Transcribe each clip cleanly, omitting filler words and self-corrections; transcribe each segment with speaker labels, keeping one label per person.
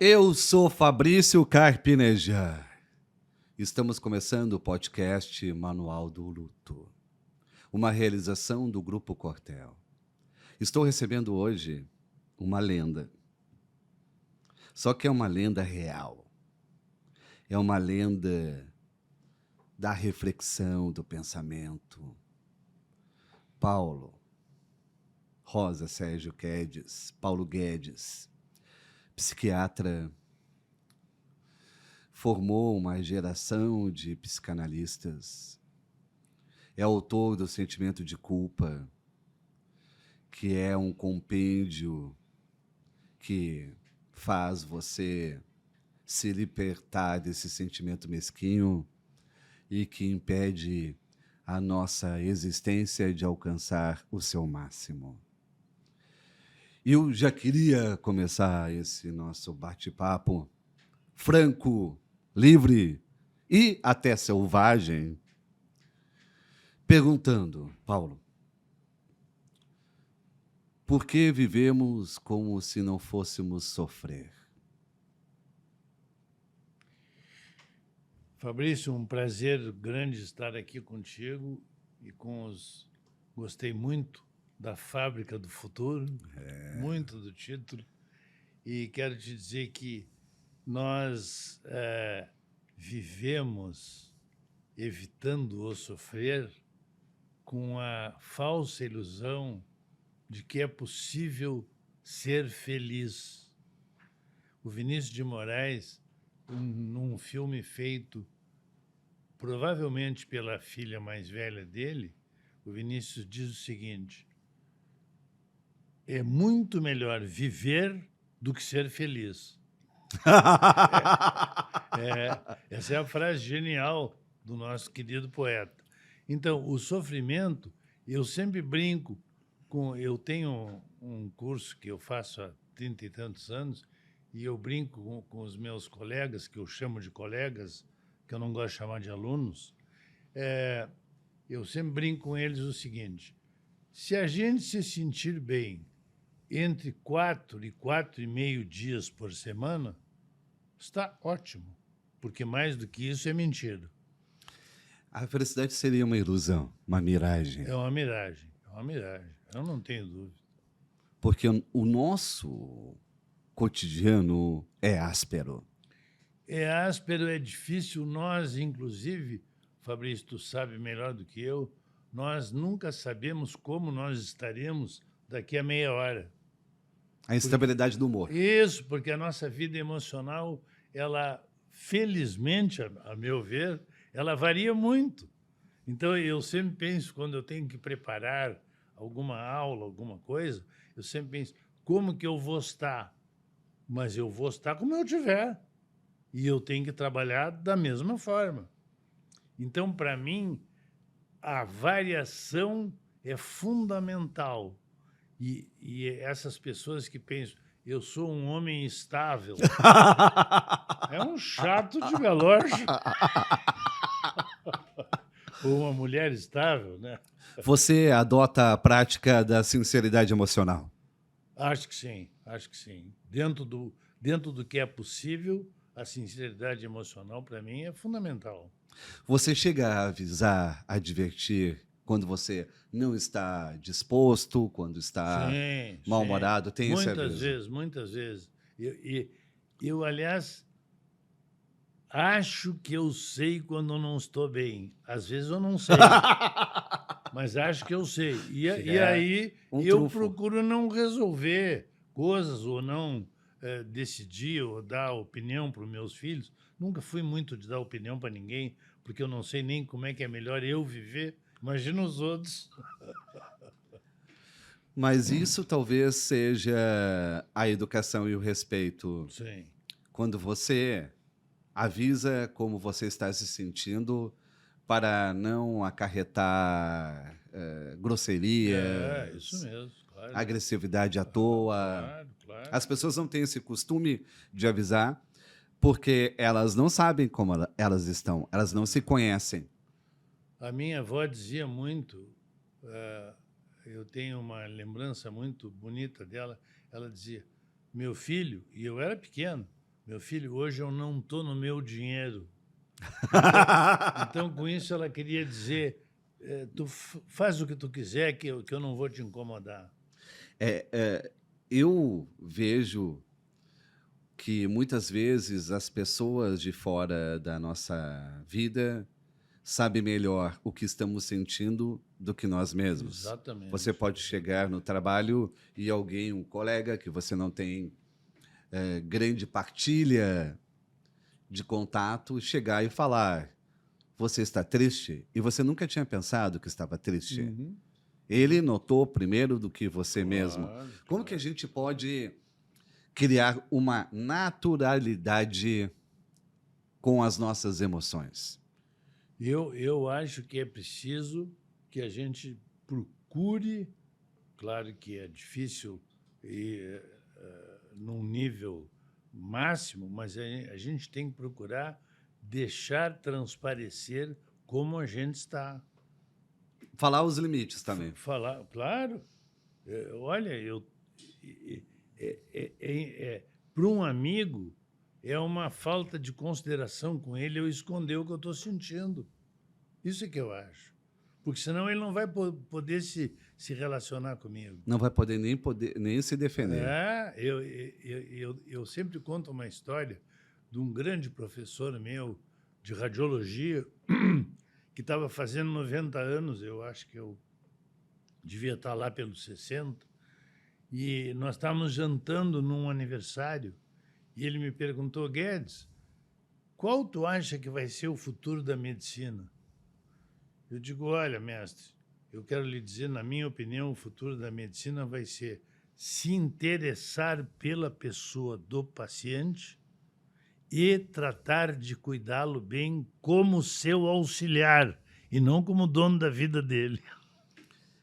Speaker 1: Eu sou Fabrício Carpinejar. Estamos começando o podcast Manual do Luto, uma realização do Grupo Cortel. Estou recebendo hoje uma lenda. Só que é uma lenda real. É uma lenda da reflexão, do pensamento. Paulo Rosa Sérgio Guedes, Paulo Guedes, psiquiatra, formou uma geração de psicanalistas, é autor do Sentimento de Culpa, que é um compêndio que faz você se libertar desse sentimento mesquinho e que impede a nossa existência de alcançar o seu máximo. Eu já queria começar esse nosso bate-papo franco, livre e até selvagem, perguntando, Paulo, por que vivemos como se não fôssemos sofrer?
Speaker 2: Fabrício, um prazer grande estar aqui contigo e com os... Gostei muito da Fábrica do Futuro, muito do título, e quero te dizer que nós vivemos evitando o sofrer com a falsa ilusão de que é possível ser feliz. O Vinícius de Moraes, num filme feito provavelmente pela filha mais velha dele, o Vinícius diz o seguinte: é muito melhor viver do que ser feliz. Essa é a frase genial do nosso querido poeta. Então, o sofrimento, eu sempre brinco com... Eu tenho um curso que eu faço há 30 e tantos anos, e eu brinco com os meus colegas, que eu chamo de colegas, que eu não gosto de chamar de alunos. Eu sempre brinco com eles o seguinte: se a gente se sentir bem entre 4 e 4,5 dias por semana, está ótimo, porque mais do que isso é mentira.
Speaker 1: A felicidade seria uma ilusão, uma miragem.
Speaker 2: É uma miragem, eu não tenho dúvida.
Speaker 1: Porque o nosso cotidiano é áspero.
Speaker 2: É áspero, é difícil. Nós, inclusive, Fabrício, tu sabe melhor do que eu, nós nunca sabemos como nós estaremos daqui a meia hora.
Speaker 1: A instabilidade do humor.
Speaker 2: Isso, porque a nossa vida emocional, ela, felizmente, a meu ver, ela varia muito. Então, eu sempre penso, quando eu tenho que preparar alguma aula, alguma coisa, eu sempre penso, como que eu vou estar? Mas eu vou estar como eu tiver. E eu tenho que trabalhar da mesma forma. Então, para mim, a variação é fundamental. E essas pessoas que pensam, eu sou um homem estável, é um chato de galocha. Ou uma mulher estável, né?
Speaker 1: Você adota a prática da sinceridade emocional?
Speaker 2: Acho que sim, acho que sim. Dentro do que é possível, a sinceridade emocional, para mim, é fundamental.
Speaker 1: Você chega a avisar, a advertir quando você não está disposto, quando está
Speaker 2: Sim,
Speaker 1: mal-humorado?
Speaker 2: sim.
Speaker 1: Tem esse aviso?
Speaker 2: Muitas vezes. Eu, aliás, acho que eu sei quando eu não estou bem. Às vezes eu não sei, mas acho que eu sei. E aí eu
Speaker 1: trunfo.
Speaker 2: procuro não resolver coisas ou não decidir ou dar opinião para os meus filhos. Nunca fui muito de dar opinião para ninguém, porque eu não sei nem como é que é melhor eu viver. Imagina os outros.
Speaker 1: Mas isso talvez seja a educação e o respeito.
Speaker 2: Sim.
Speaker 1: Quando você avisa como você está se sentindo para não acarretar grosserias,
Speaker 2: Isso mesmo, claro.
Speaker 1: agressividade à toa.
Speaker 2: Claro.
Speaker 1: As pessoas não têm esse costume de avisar porque elas não sabem como elas estão, elas não se conhecem.
Speaker 2: A minha avó dizia muito, eu tenho uma lembrança muito bonita dela, ela dizia, meu filho, e eu era pequeno, meu filho, hoje eu não estou no meu dinheiro. Então, com isso, ela queria dizer, tu faz o que tu quiser, que eu não vou te incomodar.
Speaker 1: Eu vejo que muitas vezes as pessoas de fora da nossa vida sabem melhor o que estamos sentindo do que nós mesmos.
Speaker 2: Exatamente.
Speaker 1: Você pode chegar no trabalho e alguém, um colega que você não tem grande partilha de contato, chegar e falar: você está triste? E você nunca tinha pensado que estava triste.
Speaker 2: Uhum.
Speaker 1: Ele notou primeiro do que você mesmo.
Speaker 2: Claro,
Speaker 1: Como que a gente pode criar uma naturalidade com as nossas emoções?
Speaker 2: Eu acho que é preciso que a gente procure, claro que é difícil ir num nível máximo, mas a gente tem que procurar deixar transparecer como a gente está.
Speaker 1: Falar os limites também.
Speaker 2: Falar, claro. Olha, para um amigo, é uma falta de consideração com ele eu esconder o que eu estou sentindo. Isso é que eu acho. Porque senão ele não vai poder se relacionar comigo.
Speaker 1: Não vai poder nem se defender.
Speaker 2: Eu sempre conto uma história de um grande professor meu de radiologia que estava fazendo 90 anos, eu acho que eu devia estar lá pelos 60, e nós estávamos jantando num aniversário, e ele me perguntou: Guedes, qual tu acha que vai ser o futuro da medicina? Eu digo: olha, mestre, eu quero lhe dizer, na minha opinião, o futuro da medicina vai ser se interessar pela pessoa do paciente e tratar de cuidá-lo bem como seu auxiliar e não como dono da vida dele.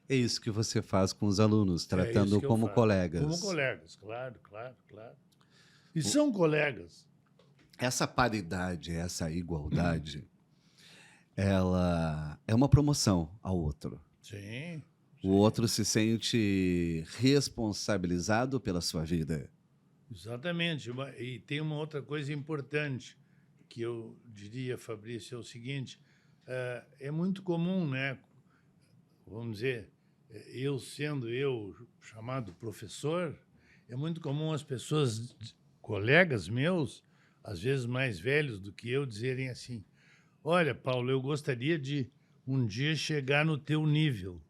Speaker 1: É isso que você faz com os alunos, tratando como colegas.
Speaker 2: Como colegas, claro. E são colegas.
Speaker 1: Essa paridade, essa igualdade, ela é uma promoção ao outro.
Speaker 2: Sim.
Speaker 1: O outro se sente responsabilizado pela sua vida.
Speaker 2: Exatamente. E tem uma outra coisa importante que eu diria, Fabrício, é o seguinte: é muito comum, né? Vamos dizer, eu sendo chamado professor, é muito comum as pessoas, colegas meus, às vezes mais velhos do que eu, dizerem assim: olha, Paulo, eu gostaria de um dia chegar no teu nível.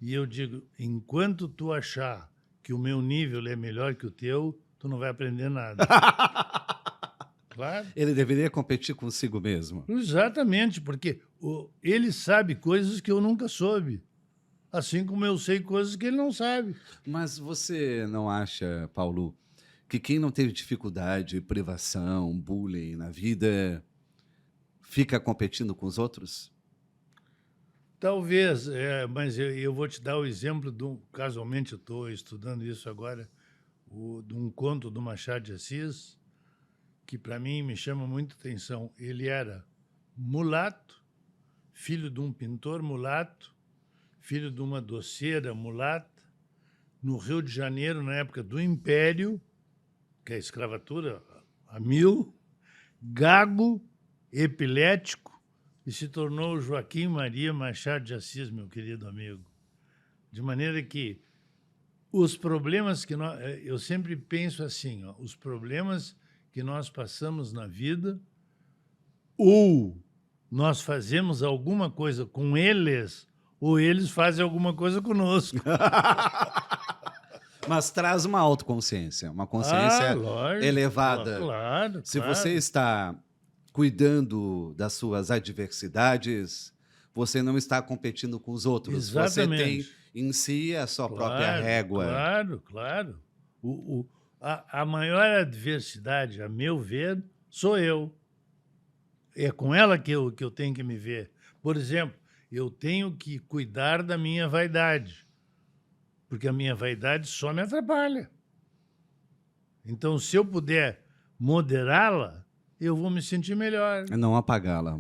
Speaker 2: E eu digo: enquanto tu achar que o meu nível é melhor que o teu, tu não vai aprender nada. Claro.
Speaker 1: Ele deveria competir consigo mesmo.
Speaker 2: Exatamente, porque ele sabe coisas que eu nunca soube. Assim como eu sei coisas que ele não sabe.
Speaker 1: Mas você não acha, Paulo, que quem não teve dificuldade, privação, bullying na vida, fica competindo com os outros?
Speaker 2: Talvez, mas eu vou te dar o exemplo casualmente eu estou estudando isso agora, de um conto do Machado de Assis, que para mim me chama muita atenção. Ele era mulato, filho de um pintor mulato, filho de uma doceira mulata, no Rio de Janeiro, na época do Império, que é a escravatura a 1000, gago, epilético, e se tornou Joaquim Maria Machado de Assis, meu querido amigo. De maneira que os problemas que eu sempre penso assim, os problemas que nós passamos na vida, ou nós fazemos alguma coisa com eles, ou eles fazem alguma coisa conosco.
Speaker 1: Mas traz uma autoconsciência, uma consciência
Speaker 2: lógico,
Speaker 1: elevada.
Speaker 2: Claro.
Speaker 1: Se você está cuidando das suas adversidades, você não está competindo com os outros.
Speaker 2: Exatamente.
Speaker 1: Você tem em si a sua própria régua.
Speaker 2: Claro. A maior adversidade, a meu ver, sou eu. É com ela que eu tenho que me ver. Por exemplo, eu tenho que cuidar da minha vaidade, porque a minha vaidade só me atrapalha. Então, se eu puder moderá-la, eu vou me sentir melhor.
Speaker 1: Não apagá-la.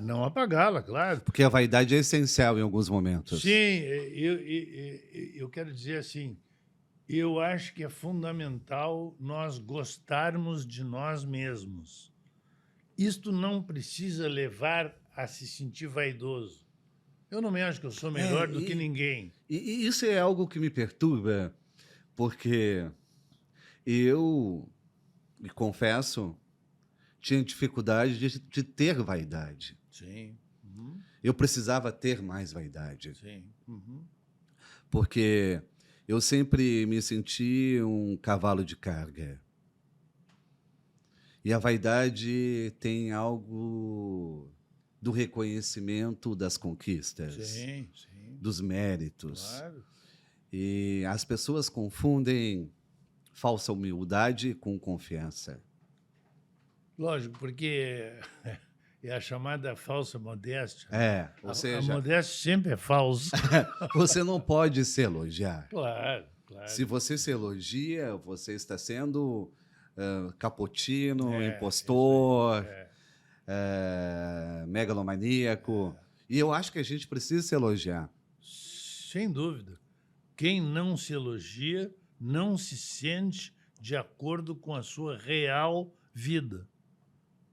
Speaker 2: Não apagá-la, claro.
Speaker 1: Porque a vaidade é essencial em alguns momentos.
Speaker 2: Sim, eu quero dizer assim, Eu acho que é fundamental nós gostarmos de nós mesmos. Isto não precisa levar a se sentir vaidoso. Eu não me acho que eu sou melhor do que ninguém.
Speaker 1: E isso é algo que me perturba, porque eu, me confesso, tinha dificuldade de ter vaidade.
Speaker 2: Sim. Uhum.
Speaker 1: Eu precisava ter mais vaidade,
Speaker 2: Sim. Uhum.
Speaker 1: porque eu sempre me senti um cavalo de carga. E a vaidade tem algo do reconhecimento das conquistas,
Speaker 2: Sim.
Speaker 1: dos méritos.
Speaker 2: Claro.
Speaker 1: E as pessoas confundem falsa humildade com confiança.
Speaker 2: Lógico, porque é a chamada falsa modéstia.
Speaker 1: Ou
Speaker 2: A
Speaker 1: seja,
Speaker 2: modéstia sempre é falsa.
Speaker 1: você não pode se elogiar.
Speaker 2: Claro.
Speaker 1: Se você se elogia, você está sendo capotino, impostor, megalomaníaco. E eu acho que a gente precisa se elogiar.
Speaker 2: Sem dúvida. Quem não se elogia não se sente de acordo com a sua real vida.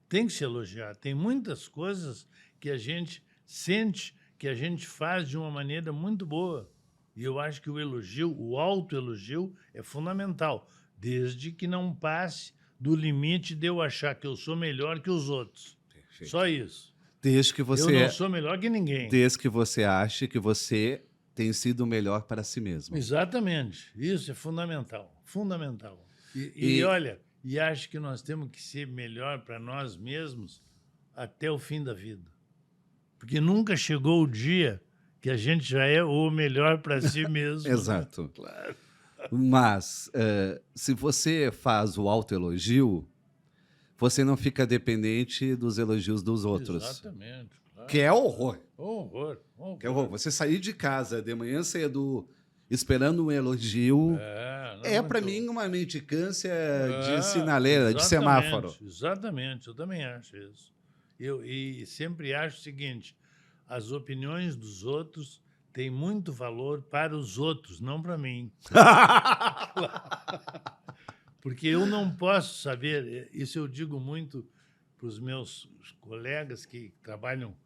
Speaker 2: Tem que se elogiar. Tem muitas coisas que a gente sente que a gente faz de uma maneira muito boa. E eu acho que o elogio, o autoelogio, é fundamental, desde que não passe do limite de eu achar que eu sou melhor que os outros.
Speaker 1: Perfeito.
Speaker 2: Só isso.
Speaker 1: Desde que você
Speaker 2: Eu não sou melhor que ninguém.
Speaker 1: Desde que você ache que você tem sido o melhor para si mesmo.
Speaker 2: Exatamente. Isso é fundamental. Fundamental. E olha, e acho que nós temos que ser melhor para nós mesmos até o fim da vida. Porque nunca chegou o dia que a gente já é o melhor para si mesmo.
Speaker 1: Exato.
Speaker 2: Né? Claro.
Speaker 1: Mas, se você faz o autoelogio, você não fica dependente dos elogios dos outros.
Speaker 2: Exatamente. Claro.
Speaker 1: Que é horror.
Speaker 2: Horror.
Speaker 1: Que é horror. Você sair de casa de manhã cedo esperando um elogio para mim, uma mendicância de sinaleira, de semáforo.
Speaker 2: Exatamente. Eu também acho isso. E sempre acho o seguinte, as opiniões dos outros têm muito valor para os outros, não para mim. Porque eu não posso saber, isso eu digo muito para os meus colegas que trabalham,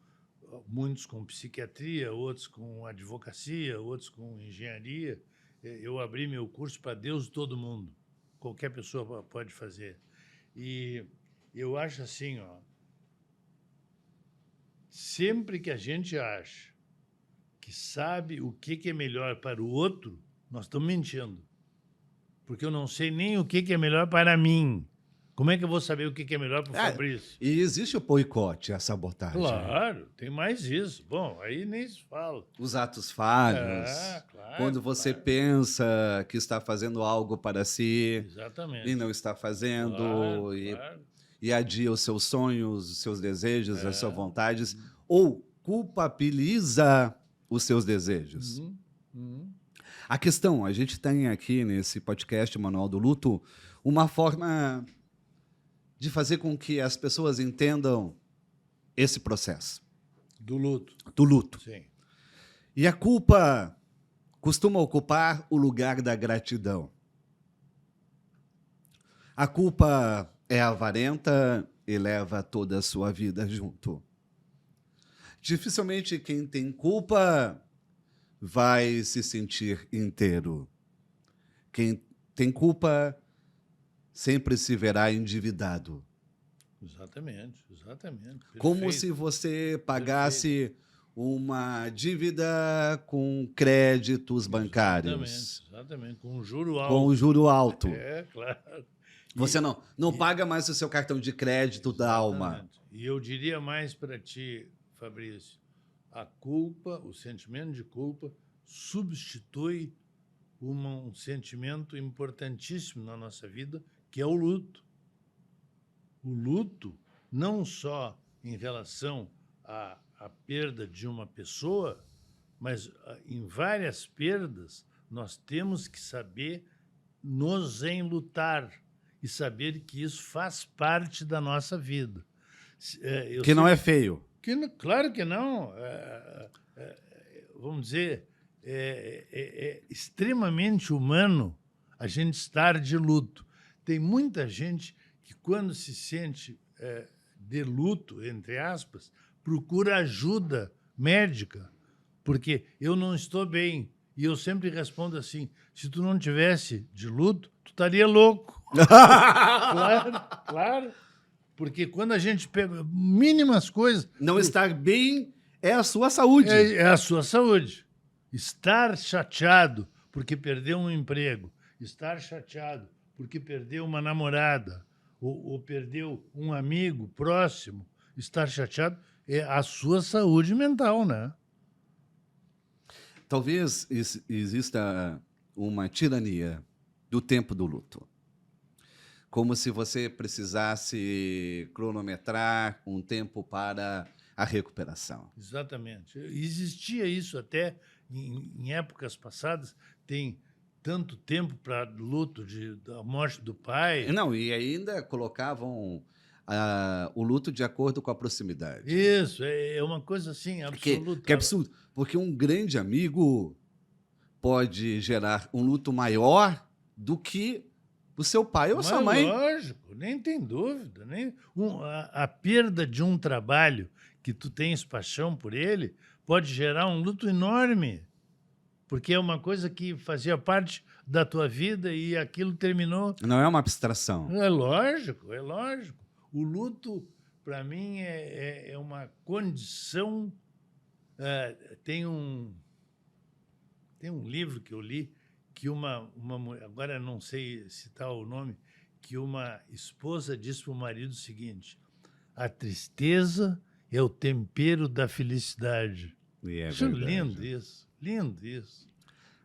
Speaker 2: muitos com psiquiatria, outros com advocacia, outros com engenharia. Eu abri meu curso para Deus e todo mundo. Qualquer pessoa pode fazer. E eu acho assim, sempre que a gente acha que sabe o que é melhor para o outro, nós estamos mentindo. Porque eu não sei nem o que é melhor para mim. Como é que eu vou saber o que é melhor para o Fabrício?
Speaker 1: E existe o boicote, a sabotagem.
Speaker 2: Claro, tem mais isso. Bom, aí nem se fala.
Speaker 1: Os atos falhos.
Speaker 2: Claro,
Speaker 1: quando você pensa que está fazendo algo para si.
Speaker 2: Exatamente.
Speaker 1: E não está fazendo.
Speaker 2: Claro.
Speaker 1: E adia os seus sonhos, os seus desejos, as suas vontades. Ou culpabiliza os seus desejos. A questão, a gente tem aqui nesse podcast Manual do Luto uma forma de fazer com que as pessoas entendam esse processo.
Speaker 2: Do luto.
Speaker 1: Do luto.
Speaker 2: Sim.
Speaker 1: E a culpa costuma ocupar o lugar da gratidão. A culpa é avarenta e leva toda a sua vida junto. Dificilmente quem tem culpa vai se sentir inteiro. Quem tem culpa sempre se verá endividado.
Speaker 2: Exatamente. Perfeito.
Speaker 1: Como se você pagasse uma dívida com créditos bancários.
Speaker 2: Exatamente. Com um juro alto.
Speaker 1: Com um juro alto.
Speaker 2: Claro.
Speaker 1: Você não paga mais o seu cartão de crédito da alma.
Speaker 2: E eu diria mais para ti, Fabrício, a culpa, o sentimento de culpa, substitui um sentimento importantíssimo na nossa vida, que é o luto. O luto, não só em relação à perda de uma pessoa, mas em várias perdas, nós temos que saber nos enlutar e saber que isso faz parte da nossa vida.
Speaker 1: Que não é feio.
Speaker 2: Claro que não. Vamos dizer, é extremamente humano a gente estar de luto. Tem muita gente que, quando se sente de luto, entre aspas, procura ajuda médica, porque eu não estou bem. E eu sempre respondo assim: se tu não tivesse de luto, tu estaria louco. Claro, claro. Porque quando a gente pega mínimas coisas...
Speaker 1: Não estar bem é a sua saúde.
Speaker 2: É a sua saúde. Estar chateado porque perdeu um emprego, estar chateado porque perdeu uma namorada, ou perdeu um amigo próximo, estar chateado é a sua saúde mental, né?
Speaker 1: Talvez exista uma tirania do tempo do luto. Como se você precisasse cronometrar um tempo para a recuperação.
Speaker 2: Exatamente. Existia isso até em épocas passadas. Tem tanto tempo para luto da morte do pai.
Speaker 1: Não, e ainda colocavam o luto de acordo com a proximidade.
Speaker 2: Isso, é uma coisa assim absoluta.
Speaker 1: Que absurdo, porque um grande amigo pode gerar um luto maior do que o seu pai ou sua mãe.
Speaker 2: Lógico, nem tem dúvida. A perda de um trabalho que tu tens paixão por ele pode gerar um luto enorme, porque é uma coisa que fazia parte da tua vida e aquilo terminou.
Speaker 1: Não é uma abstração.
Speaker 2: É lógico, é lógico. O luto, para mim, é uma condição... Tem um livro que eu li que uma agora não sei citar o nome, que uma esposa disse para o marido o seguinte: a tristeza é o tempero da felicidade. Acho lindo isso, lindo isso.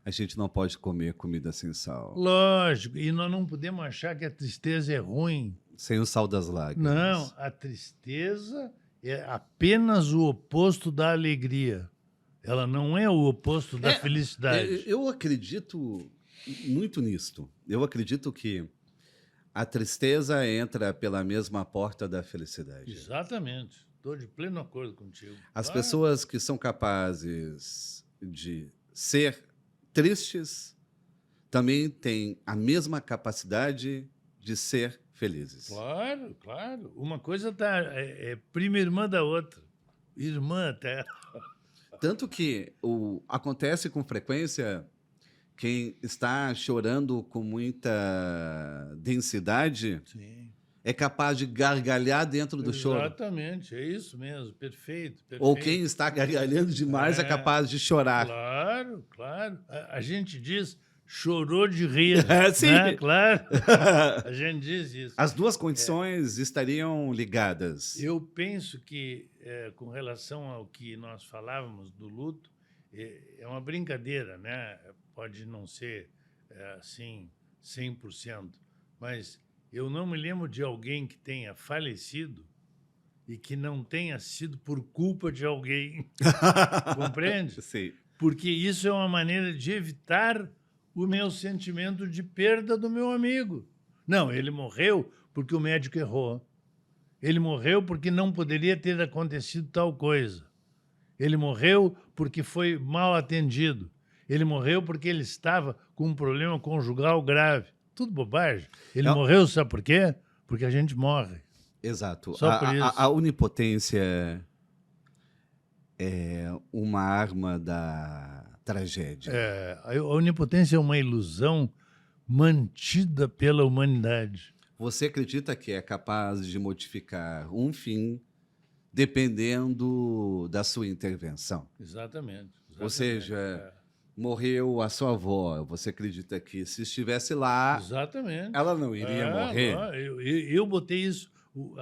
Speaker 1: A gente não pode comer comida sem sal.
Speaker 2: Lógico, e nós não podemos achar que a tristeza é ruim.
Speaker 1: Sem o sal das lágrimas.
Speaker 2: Não, a tristeza é apenas o oposto da alegria. Ela não é o oposto da felicidade.
Speaker 1: Eu acredito muito nisto. Eu acredito que a tristeza entra pela mesma porta da felicidade.
Speaker 2: Exatamente. Estou de pleno acordo contigo.
Speaker 1: As pessoas que são capazes de ser tristes também têm a mesma capacidade de ser felizes.
Speaker 2: Claro, claro. Uma coisa é prima irmã da outra. Irmã até.
Speaker 1: Tanto que acontece com frequência quem está chorando com muita densidade
Speaker 2: Sim.
Speaker 1: é capaz de gargalhar dentro do choro.
Speaker 2: Exatamente, é isso mesmo, perfeito.
Speaker 1: Ou quem está gargalhando demais é capaz de chorar.
Speaker 2: Claro, claro. A gente diz chorou de rir.
Speaker 1: Sim.
Speaker 2: Né? Claro. A gente diz isso.
Speaker 1: As duas condições estariam ligadas.
Speaker 2: Eu penso que, com relação ao que nós falávamos do luto, é uma brincadeira, né? Pode não ser assim 100%, mas eu não me lembro de alguém que tenha falecido e que não tenha sido por culpa de alguém. Compreende?
Speaker 1: Sim.
Speaker 2: Porque isso é uma maneira de evitar o meu sentimento de perda do meu amigo. Não, ele morreu porque o médico errou. Ele morreu porque não poderia ter acontecido tal coisa. Ele morreu porque foi mal atendido. Ele morreu porque ele estava com um problema conjugal grave. Tudo bobagem. Ele morreu, sabe por quê? Porque a gente morre.
Speaker 1: Exato.
Speaker 2: Só por isso.
Speaker 1: A onipotência é uma arma da tragédia.
Speaker 2: A onipotência é uma ilusão mantida pela humanidade.
Speaker 1: Você acredita que é capaz de modificar um fim dependendo da sua intervenção?
Speaker 2: Exatamente.
Speaker 1: Ou seja, morreu a sua avó. Você acredita que se estivesse lá,
Speaker 2: exatamente,
Speaker 1: ela não iria morrer?
Speaker 2: Eu botei isso. O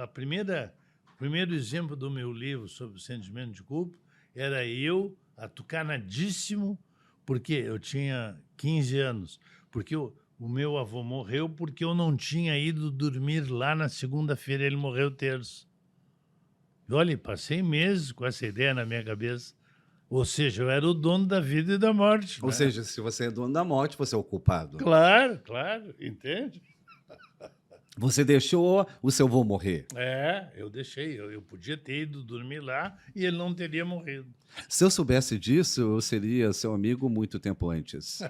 Speaker 2: primeiro exemplo do meu livro sobre o sentimento de culpa era eu atucanadíssimo, porque eu tinha 15 anos, porque o meu avô morreu porque eu não tinha ido dormir lá na segunda-feira, ele morreu terça. E olha, passei meses com essa ideia na minha cabeça. Ou seja, eu era o dono da vida e da morte.
Speaker 1: Ou seja, se você é dono da morte, você é o culpado.
Speaker 2: Claro, claro, entende?
Speaker 1: Você deixou o seu avô morrer.
Speaker 2: Eu deixei. Eu podia ter ido dormir lá e ele não teria morrido.
Speaker 1: Se eu soubesse disso, eu seria seu amigo muito tempo antes.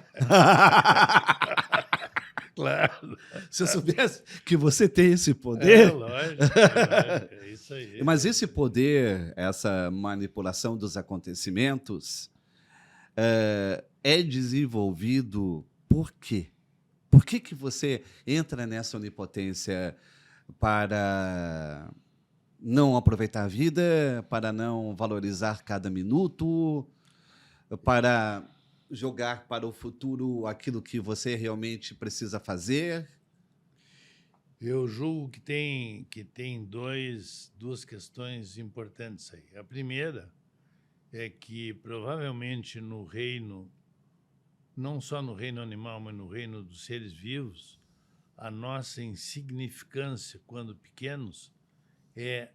Speaker 2: Claro.
Speaker 1: Se eu soubesse que você tem esse
Speaker 2: É,
Speaker 1: poder.
Speaker 2: lógico, é isso aí.
Speaker 1: Mas esse poder, essa manipulação dos acontecimentos, é desenvolvido por quê? Por que que você entra nessa onipotência para não aproveitar a vida, para não valorizar cada minuto, para jogar para o futuro aquilo que você realmente precisa fazer?
Speaker 2: Eu julgo que tem duas questões importantes aí. A primeira é que provavelmente no reino, não só no reino animal, mas no reino dos seres vivos, a nossa insignificância quando pequenos é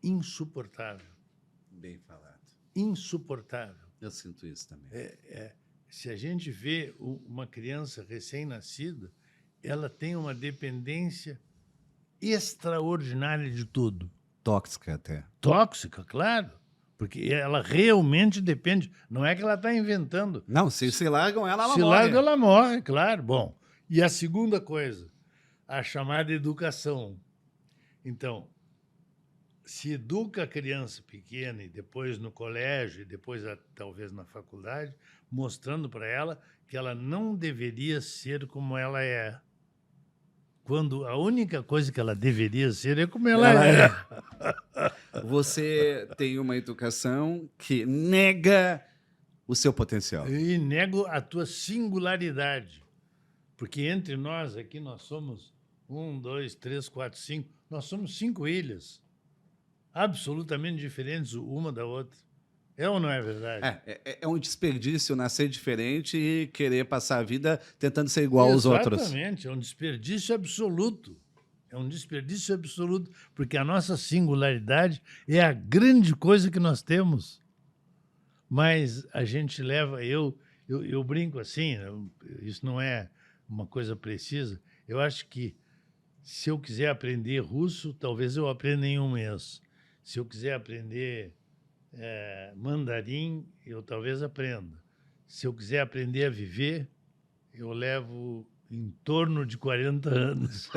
Speaker 2: insuportável.
Speaker 1: Bem falado.
Speaker 2: Insuportável.
Speaker 1: Eu sinto isso também.
Speaker 2: Se a gente vê uma criança recém-nascida, ela tem uma dependência extraordinária de tudo.
Speaker 1: Tóxica até.
Speaker 2: Tóxica, claro, porque ela realmente depende. Não é que ela está inventando.
Speaker 1: Não, se largam ela
Speaker 2: Se
Speaker 1: morre.
Speaker 2: larga, ela morre, claro. Bom, e a segunda coisa, a chamada educação. Então, se educa a criança pequena e depois no colégio, e depois talvez na faculdade, mostrando para ela que ela não deveria ser como ela é. Quando a única coisa que ela deveria ser é como ela é.
Speaker 1: Você tem uma educação que nega o seu potencial.
Speaker 2: E nego a tua singularidade. Porque entre nós aqui, nós somos 1, 2, 3, 4, 5. Nós somos 5 ilhas. Absolutamente diferentes uma da outra. É ou não é verdade?
Speaker 1: É um desperdício nascer diferente e querer passar a vida tentando ser igual aos outros.
Speaker 2: Exatamente. É um desperdício absoluto. É um desperdício absoluto. Porque a nossa singularidade é a grande coisa que nós temos. Mas a gente leva... Eu brinco assim, isso não é uma coisa precisa. Eu acho que se eu quiser aprender russo, talvez eu aprenda em um mês. Se eu quiser aprender mandarim, eu talvez aprenda. Se eu quiser aprender a viver, eu levo em torno de 40 anos.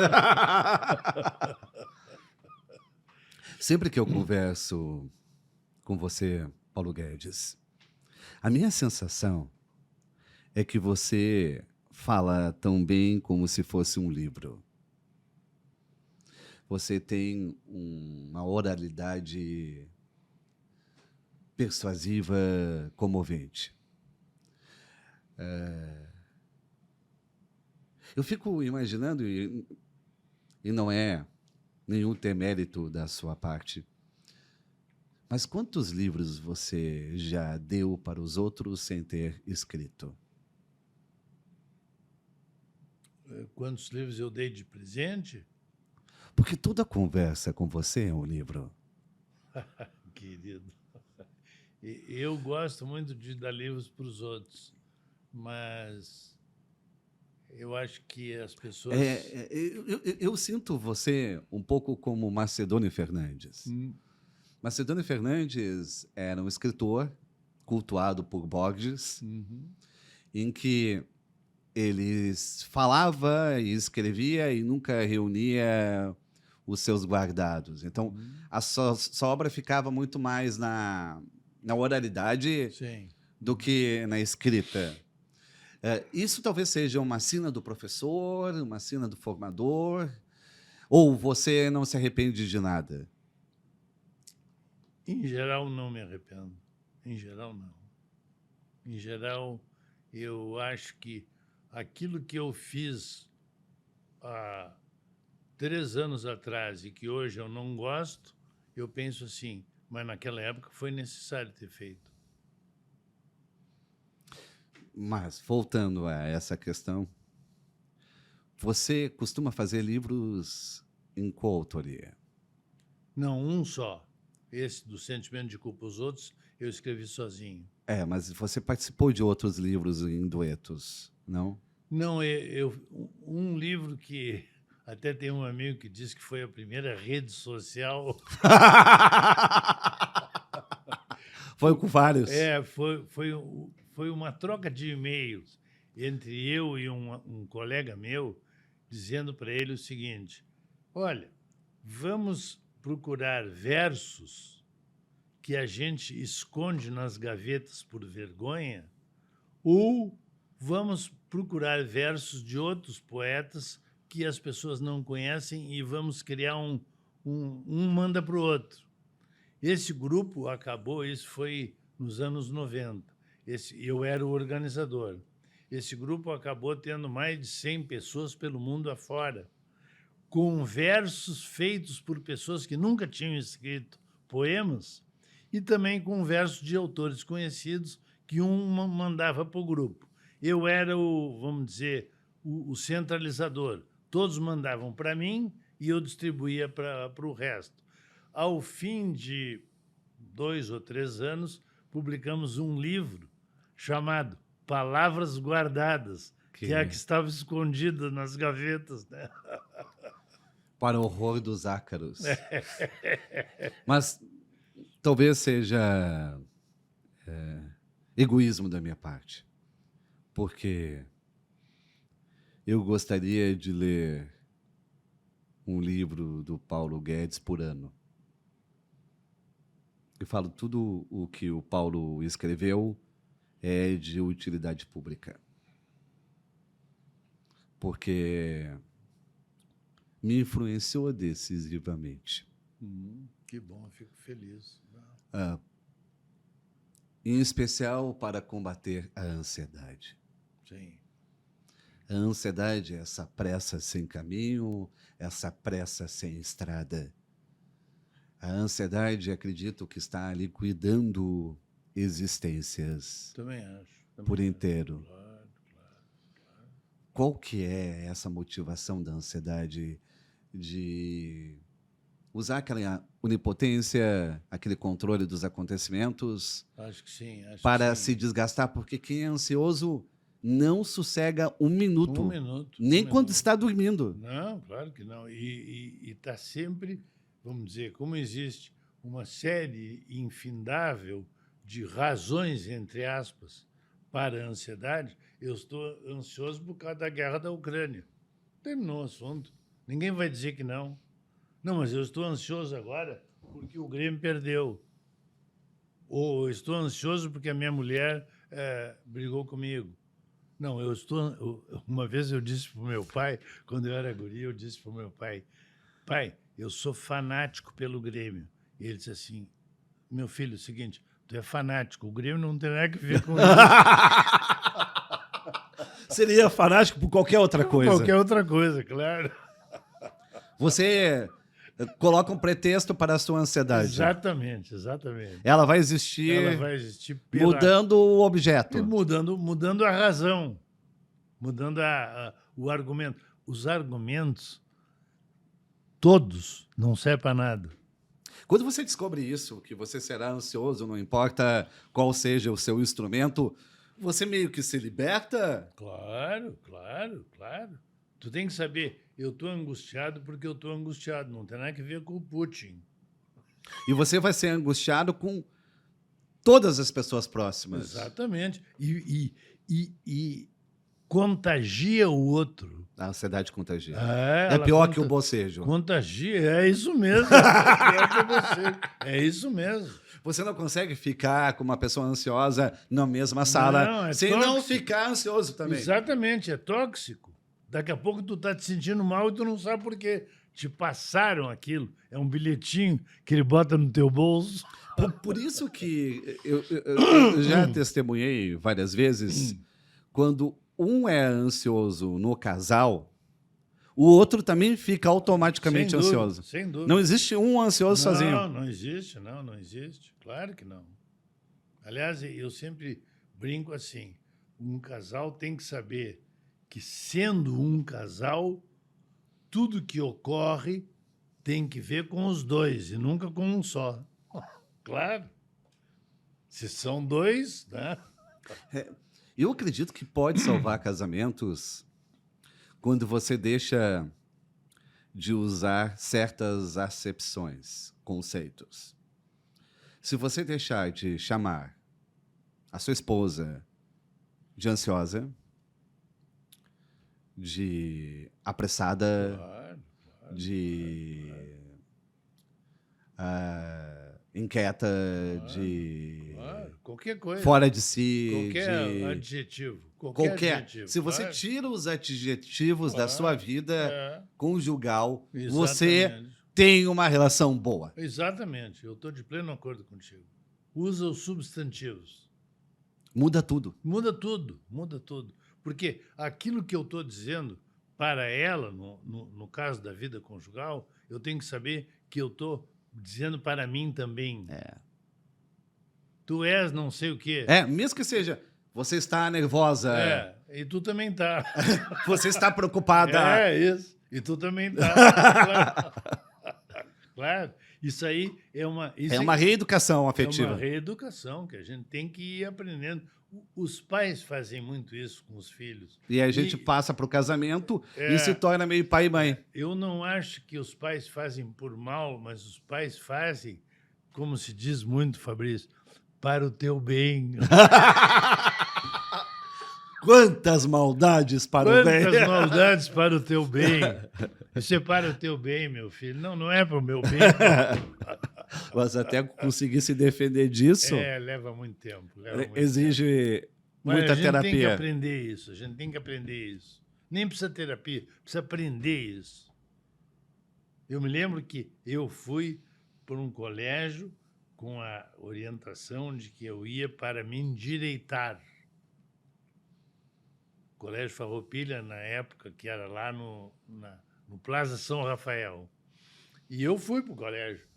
Speaker 1: Sempre que eu converso com você, Paulo Guedes, a minha sensação é que você fala tão bem como se fosse um livro. Você tem uma oralidade persuasiva, comovente. Eu fico imaginando, e não é nenhum demérito da sua parte, mas quantos livros você já deu para os outros sem ter escrito?
Speaker 2: Quantos livros eu dei de presente?
Speaker 1: Porque toda conversa com você é um livro.
Speaker 2: Querido, eu gosto muito de dar livros para os outros, mas eu acho que as pessoas...
Speaker 1: Eu sinto você um pouco como Macedônio Fernandes. Macedônio Fernandes era um escritor cultuado por Borges, em que ele falava e escrevia e nunca reunia os seus guardados. Então, a sua obra ficava muito mais na oralidade
Speaker 2: Sim.
Speaker 1: do que na escrita. Isso talvez seja uma sina do professor, uma sina do formador, ou você não se arrepende de nada?
Speaker 2: Em geral, não me arrependo. Em geral, não. Em geral, eu acho que aquilo que eu fiz há 3 anos atrás e que hoje eu não gosto, eu penso assim, mas naquela época foi necessário ter feito.
Speaker 1: Mas, voltando a essa questão, você costuma fazer livros em coautoria?
Speaker 2: Não, um só. Esse do Sentimento de Culpa aos Outros, eu escrevi sozinho.
Speaker 1: Mas você participou de outros livros em duetos, não?
Speaker 2: Não, um livro que até tem um amigo que disse que foi a primeira rede social.
Speaker 1: Foi com vários?
Speaker 2: Foi uma troca de e-mails entre eu e um colega meu dizendo para ele o seguinte: olha, vamos procurar versos que a gente esconde nas gavetas por vergonha, ou vamos procurar versos de outros poetas que as pessoas não conhecem e vamos criar um manda para o outro. Esse grupo acabou, isso foi nos anos 90. Eu era o organizador. Esse grupo acabou tendo mais de 100 pessoas pelo mundo afora, com versos feitos por pessoas que nunca tinham escrito poemas e também com versos de autores conhecidos que um mandava para o grupo. Eu era vamos dizer, o centralizador. Todos mandavam para mim e eu distribuía para o resto. Ao fim de 2 ou 3 anos, publicamos um livro chamado Palavras Guardadas, que é a que estava escondida nas gavetas, né?
Speaker 1: Para o horror dos ácaros. Mas talvez seja egoísmo da minha parte, porque eu gostaria de ler um livro do Paulo Guedes por ano. Eu falo, tudo o que o Paulo escreveu é de utilidade pública. Porque me influenciou decisivamente.
Speaker 2: Que bom, fico feliz.
Speaker 1: Em especial para combater a ansiedade.
Speaker 2: Sim.
Speaker 1: A ansiedade é essa pressa sem caminho, essa pressa sem estrada. A ansiedade, acredito que está liquidando existências.
Speaker 2: Também acho.
Speaker 1: Por inteiro.
Speaker 2: Claro.
Speaker 1: Qual que é essa motivação da ansiedade de usar aquela onipotência, aquele controle dos acontecimentos
Speaker 2: Acho que sim.
Speaker 1: para se desgastar? Porque quem é ansioso não sossega um minuto. Nem quando está dormindo.
Speaker 2: Não, claro que não. E está sempre, vamos dizer, como existe uma série infindável de razões, entre aspas, para a ansiedade, eu estou ansioso por causa da guerra da Ucrânia. Terminou o assunto. Ninguém vai dizer que não. Não, mas eu estou ansioso agora porque o Grêmio perdeu. Ou eu estou ansioso porque a minha mulher brigou comigo. Não, eu estou... Uma vez eu disse para o meu pai, quando eu era guri, eu disse para o meu pai, pai, eu sou fanático pelo Grêmio. E ele disse assim, meu filho, é o seguinte, tu é fanático, o Grêmio não tem nada a ver com isso.
Speaker 1: Seria fanático por qualquer outra coisa.
Speaker 2: Qualquer outra coisa, claro.
Speaker 1: Você coloca um pretexto para a sua ansiedade.
Speaker 2: Exatamente.
Speaker 1: Ela vai existir, mudando o objeto.
Speaker 2: Mudando a razão, mudando o argumento. Os argumentos, todos, não servem para nada.
Speaker 1: Quando você descobre isso, que você será ansioso, não importa qual seja o seu instrumento, você meio que se liberta?
Speaker 2: Claro. Tu tem que saber, eu estou angustiado porque eu estou angustiado, não tem nada a ver com o Putin.
Speaker 1: E você vai ser angustiado com todas as pessoas próximas.
Speaker 2: Exatamente. E contagia o outro.
Speaker 1: A ansiedade contagia.
Speaker 2: É
Speaker 1: pior que o bocejo.
Speaker 2: Contagia, é isso mesmo. É pior que o bocejo. É isso mesmo.
Speaker 1: Você não consegue ficar com uma pessoa ansiosa na mesma sala sem
Speaker 2: tóxico.
Speaker 1: Não ficar ansioso também.
Speaker 2: Exatamente, é tóxico. Daqui a pouco tu tá te sentindo mal e tu não sabe por quê. Te passaram aquilo. É um bilhetinho que ele bota no teu bolso.
Speaker 1: Por isso que eu já testemunhei várias vezes, quando um é ansioso no casal, o outro também fica automaticamente ansioso.
Speaker 2: Sem dúvida.
Speaker 1: Não existe um ansioso sozinho.
Speaker 2: Não existe, não existe. Claro que não. Aliás, eu sempre brinco assim, um casal tem que saber que, sendo um casal, tudo que ocorre tem que ver com os dois e nunca com um só. Claro. Se são dois, né?
Speaker 1: Eu acredito que pode salvar casamentos quando você deixa de usar certas acepções, conceitos. Se você deixar de chamar a sua esposa de ansiosa, apressada,
Speaker 2: Claro, claro,
Speaker 1: de inquieta, de
Speaker 2: claro. Qualquer coisa.
Speaker 1: fora de si,
Speaker 2: Qualquer
Speaker 1: de
Speaker 2: adjetivo.
Speaker 1: qualquer.
Speaker 2: Adjetivo.
Speaker 1: Se você
Speaker 2: Claro,
Speaker 1: tira os adjetivos da sua
Speaker 2: claro.
Speaker 1: vida
Speaker 2: É,
Speaker 1: conjugal, você
Speaker 2: exatamente.
Speaker 1: tem uma relação boa.
Speaker 2: Exatamente. Eu estou de pleno acordo contigo. Usa os substantivos.
Speaker 1: Muda tudo.
Speaker 2: Muda tudo, muda tudo. Porque aquilo que eu estou dizendo para ela, no caso da vida conjugal, eu tenho que saber que eu estou dizendo para mim também. Tu és não sei o quê.
Speaker 1: Mesmo que seja, você está nervosa,
Speaker 2: E tu também tá.
Speaker 1: você está preocupada.
Speaker 2: É isso. E tu também tá. Claro. Claro. Isso aí é uma...
Speaker 1: É uma reeducação
Speaker 2: É
Speaker 1: afetiva.
Speaker 2: uma reeducação que a gente tem que ir aprendendo. Os pais fazem muito isso com os filhos.
Speaker 1: E a gente passa para o casamento e se torna meio pai e mãe.
Speaker 2: Eu não acho que os pais fazem por mal, mas os pais fazem, como se diz muito, Fabrício, para o teu bem.
Speaker 1: Quantas maldades para o bem.
Speaker 2: Quantas maldades para o teu bem. Isso é para o teu bem, meu filho. Não, não é para o meu bem.
Speaker 1: Mas até conseguir se defender disso,
Speaker 2: Leva muito tempo. Leva muito
Speaker 1: exige
Speaker 2: Mas
Speaker 1: muita
Speaker 2: a gente tem que
Speaker 1: terapia.
Speaker 2: aprender isso. A gente tem que aprender isso. Nem precisa terapia, precisa aprender isso. Eu me lembro que eu fui para um colégio com a orientação de que eu ia para me endireitar. Colégio Farroupilha, na época, que era lá no Plaza São Rafael. E eu fui para o colégio.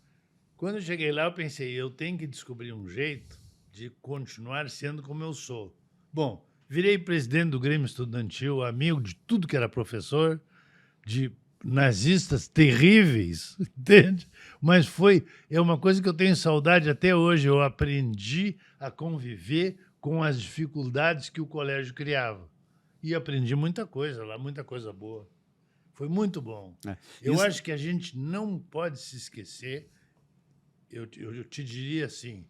Speaker 2: Quando eu cheguei lá, eu pensei, eu tenho que descobrir um jeito de continuar sendo como eu sou. Bom, virei presidente do Grêmio Estudantil, amigo de tudo que era professor, de nazistas terríveis, entende? Mas é uma coisa que eu tenho saudade até hoje. Eu aprendi a conviver com as dificuldades que o colégio criava. E aprendi muita coisa lá, muita coisa boa. Foi muito bom. Eu acho que a gente não pode se esquecer. Eu te diria assim,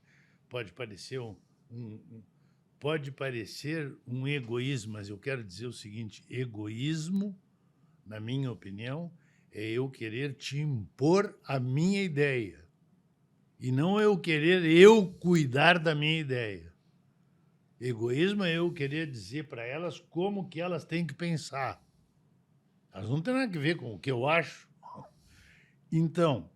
Speaker 2: pode parecer um egoísmo, mas eu quero dizer o seguinte: egoísmo, na minha opinião, é eu querer te impor a minha ideia. E não eu querer cuidar da minha ideia. Egoísmo é eu querer dizer para elas como que elas têm que pensar. Elas não têm nada a ver com o que eu acho. Então,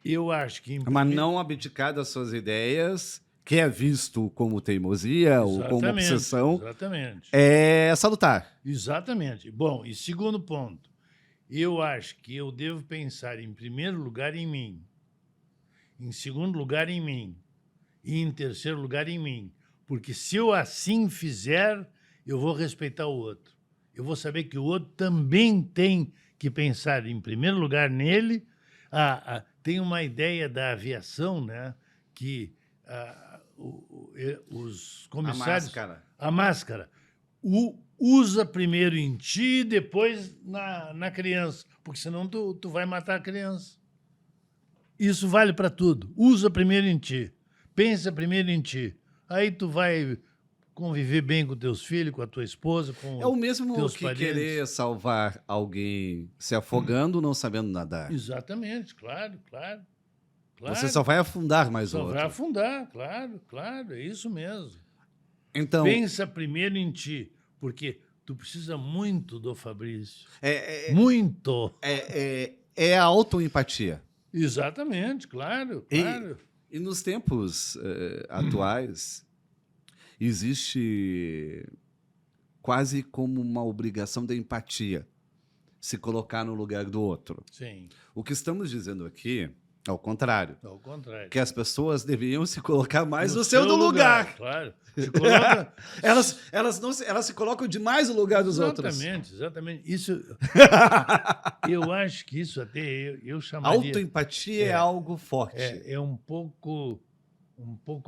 Speaker 2: eu acho que...
Speaker 1: Mas não abdicar das suas ideias, que é visto como teimosia ou como obsessão,
Speaker 2: exatamente.
Speaker 1: É salutar.
Speaker 2: Exatamente. Bom, e segundo ponto, eu acho que eu devo pensar, em primeiro lugar, em mim, em segundo lugar, em mim, e em terceiro lugar, em mim. Porque se eu assim fizer, eu vou respeitar o outro. Eu vou saber que o outro também tem que pensar, em primeiro lugar, nele. Tem uma ideia da aviação, né, que os comissários... A máscara. Usa primeiro em ti e depois na criança, porque senão tu vai matar a criança. Isso vale para tudo. Usa primeiro em ti. Pensa primeiro em ti. Aí tu vai conviver bem com teus filhos, com a tua esposa, com teus parentes.
Speaker 1: É o mesmo que querer salvar alguém se afogando, não sabendo nadar.
Speaker 2: Exatamente, claro.
Speaker 1: Você só vai afundar mais o outro.
Speaker 2: Só vai afundar, claro, é isso mesmo.
Speaker 1: Então,
Speaker 2: pensa primeiro em ti, porque tu precisa muito do Fabrício.
Speaker 1: muito. É a autoempatia.
Speaker 2: Exatamente, claro.
Speaker 1: E nos tempos atuais, existe quase como uma obrigação da empatia, se colocar no lugar do outro.
Speaker 2: Sim.
Speaker 1: O que estamos dizendo aqui, ao contrário.
Speaker 2: Ao contrário.
Speaker 1: Que as pessoas deveriam se colocar mais no seu lugar.
Speaker 2: Claro. Se coloca...
Speaker 1: elas se colocam demais no lugar dos outros.
Speaker 2: Exatamente. Isso, eu acho que isso até eu chamaria...
Speaker 1: Autoempatia é algo forte.
Speaker 2: É um pouco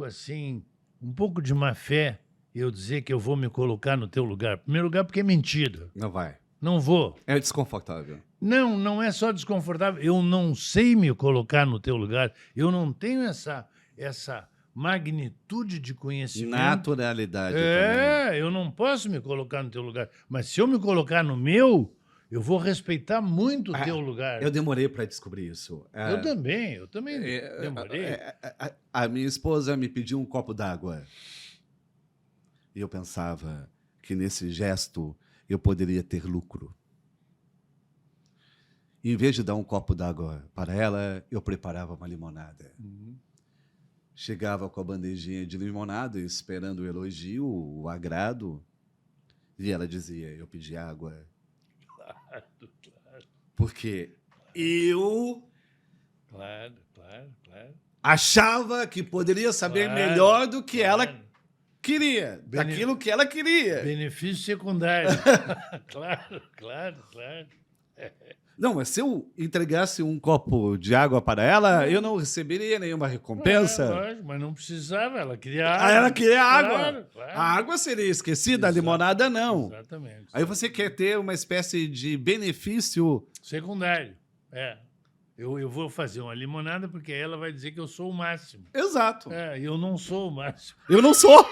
Speaker 2: assim, um pouco de má fé eu dizer que eu vou me colocar no teu lugar. Em primeiro lugar, porque é mentira.
Speaker 1: Não vai.
Speaker 2: Não vou.
Speaker 1: É desconfortável.
Speaker 2: Não é só desconfortável. Eu não sei me colocar no teu lugar. Eu não tenho essa magnitude de conhecimento.
Speaker 1: Naturalidade também.
Speaker 2: Eu não posso me colocar no teu lugar. Mas se eu me colocar no meu, eu vou respeitar muito o teu lugar.
Speaker 1: Eu demorei para descobrir isso.
Speaker 2: Eu também demorei.
Speaker 1: A minha esposa me pediu um copo d'água. E eu pensava que nesse gesto eu poderia ter lucro. E, em vez de dar um copo d'água para ela, eu preparava uma limonada. Chegava com a bandejinha de limonada, esperando o elogio, o agrado. E ela dizia, eu pedi água.
Speaker 2: Claro.
Speaker 1: Porque eu
Speaker 2: Claro.
Speaker 1: achava que poderia saber melhor do que ela queria, daquilo que ela queria.
Speaker 2: Benefício secundário. Claro.
Speaker 1: Não, mas se eu entregasse um copo de água para ela, eu não receberia nenhuma recompensa.
Speaker 2: Lógico, mas não precisava, ela queria água.
Speaker 1: Ela queria água.
Speaker 2: Claro.
Speaker 1: A água seria esquecida, a limonada não.
Speaker 2: Exatamente.
Speaker 1: Aí você quer ter uma espécie de benefício
Speaker 2: secundário. Eu vou fazer uma limonada porque ela vai dizer que eu sou o máximo.
Speaker 1: Exato.
Speaker 2: Eu não sou o máximo.
Speaker 1: Eu não sou.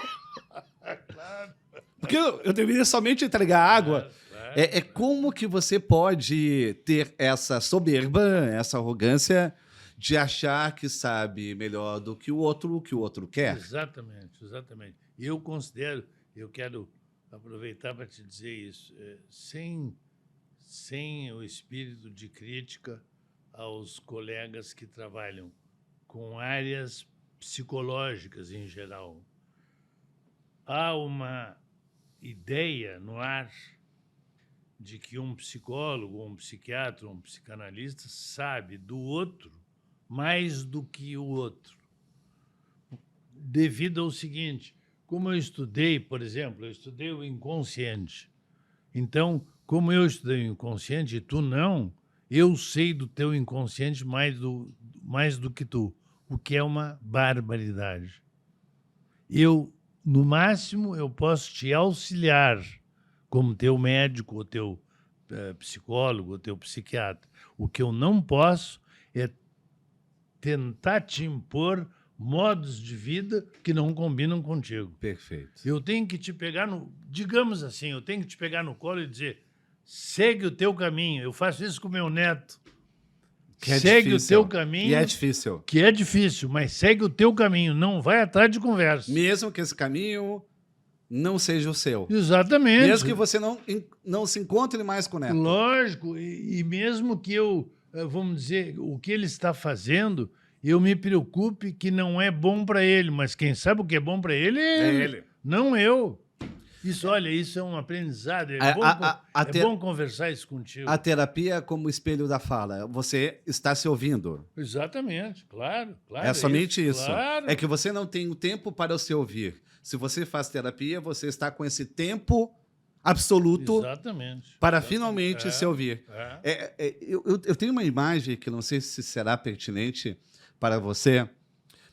Speaker 2: Claro.
Speaker 1: Porque eu deveria somente entregar água. Como que você pode ter essa soberba, essa arrogância de achar que sabe melhor do que o outro quer?
Speaker 2: Exatamente. Eu considero, eu quero aproveitar para te dizer isso, sem o espírito de crítica aos colegas que trabalham com áreas psicológicas em geral. Há uma ideia no ar de que um psicólogo, um psiquiatra, um psicanalista sabe do outro mais do que o outro. Devido ao seguinte, como eu estudei, por exemplo, eu estudei o inconsciente. Então, como eu estudei o inconsciente e tu não, eu sei do teu inconsciente mais do que tu, o que é uma barbaridade. No máximo, eu posso te auxiliar como teu médico, ou teu psicólogo, ou teu psiquiatra. O que eu não posso é tentar te impor modos de vida que não combinam contigo.
Speaker 1: Perfeito.
Speaker 2: Eu tenho que te pegar digamos assim, eu tenho que te pegar no colo e dizer, segue o teu caminho. Eu faço isso com meu neto. Segue
Speaker 1: difícil.
Speaker 2: O teu caminho.
Speaker 1: E é difícil.
Speaker 2: Que é difícil, mas segue o teu caminho. Não vai atrás de conversa.
Speaker 1: Mesmo que esse caminho não seja o seu.
Speaker 2: Exatamente.
Speaker 1: Mesmo que você não se encontre mais com o neto.
Speaker 2: Lógico. E mesmo que vamos dizer, o que ele está fazendo, eu me preocupe que não é bom para ele, mas quem sabe o que é bom para ele é
Speaker 1: ele.
Speaker 2: Não eu. Isso é um aprendizado. Bom conversar isso contigo.
Speaker 1: A terapia é como o espelho da fala. Você está se ouvindo.
Speaker 2: Exatamente, claro.
Speaker 1: É somente isso.
Speaker 2: Claro.
Speaker 1: É que você não tem o tempo para se ouvir. Se você faz terapia, você está com esse tempo absoluto para finalmente se ouvir. Eu tenho uma imagem que não sei se será pertinente para você,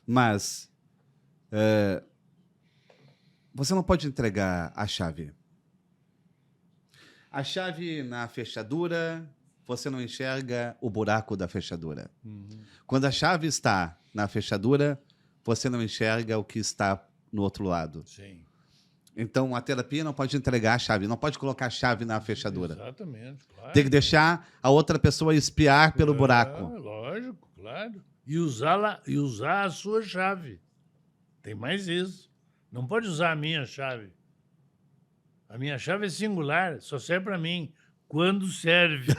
Speaker 1: mas você não pode entregar a chave. A chave na fechadura, você não enxerga o buraco da fechadura. Quando a chave está na fechadura, você não enxerga o que está no outro lado.
Speaker 2: Sim.
Speaker 1: Então, a terapia não pode entregar a chave, não pode colocar a chave na fechadura.
Speaker 2: Exatamente, claro.
Speaker 1: Tem que deixar a outra pessoa espiar pelo buraco.
Speaker 2: Lógico, claro. E usar a sua chave. Tem mais isso. Não pode usar a minha chave. A minha chave é singular, só serve para mim. Quando serve.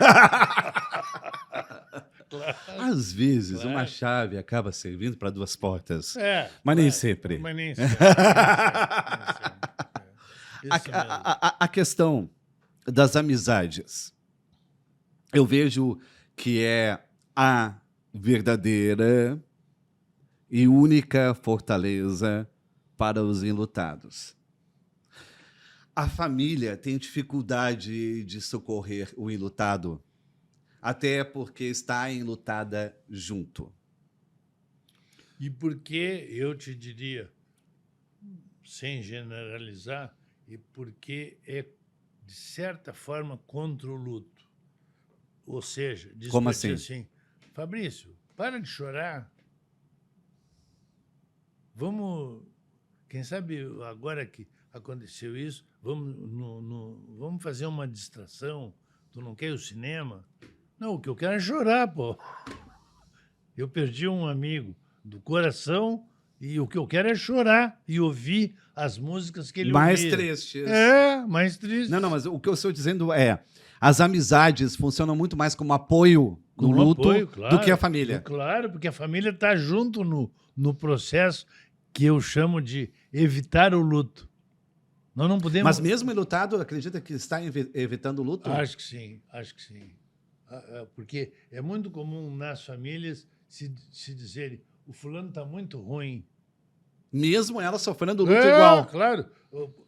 Speaker 1: Claro. Às vezes, uma chave acaba servindo para duas portas.
Speaker 2: Mas
Speaker 1: nem sempre.
Speaker 2: Mas nem sempre.
Speaker 1: A questão das amizades, eu vejo que é a verdadeira e única fortaleza para os enlutados. A família tem dificuldade de socorrer o enlutado, até porque está enlutada junto.
Speaker 2: E porque, eu te diria, sem generalizar, e porque é, de certa forma, contra o luto. Ou seja, diz
Speaker 1: como assim?
Speaker 2: Fabrício, para de chorar. vamos, quem sabe agora que aconteceu isso, vamos fazer uma distração. Tu não quer ir ao cinema? Não, o que eu quero é chorar, pô. Eu perdi um amigo do coração e o que eu quero é chorar e ouvir as músicas que ele
Speaker 1: Mais
Speaker 2: ouvia.
Speaker 1: tristes.
Speaker 2: Mais triste.
Speaker 1: Não, mas o que eu estou dizendo é, as amizades funcionam muito mais como apoio no
Speaker 2: Como
Speaker 1: luto
Speaker 2: apoio, claro,
Speaker 1: do que a família.
Speaker 2: Claro, porque a família está junto no processo que eu chamo de evitar o luto. Nós não podemos...
Speaker 1: Mas mesmo enlutado, acredita que está evitando o luto?
Speaker 2: Acho que sim, acho que sim. Porque é muito comum nas famílias se dizerem o fulano está muito ruim.
Speaker 1: Mesmo ela sofrendo luto igual.
Speaker 2: Claro.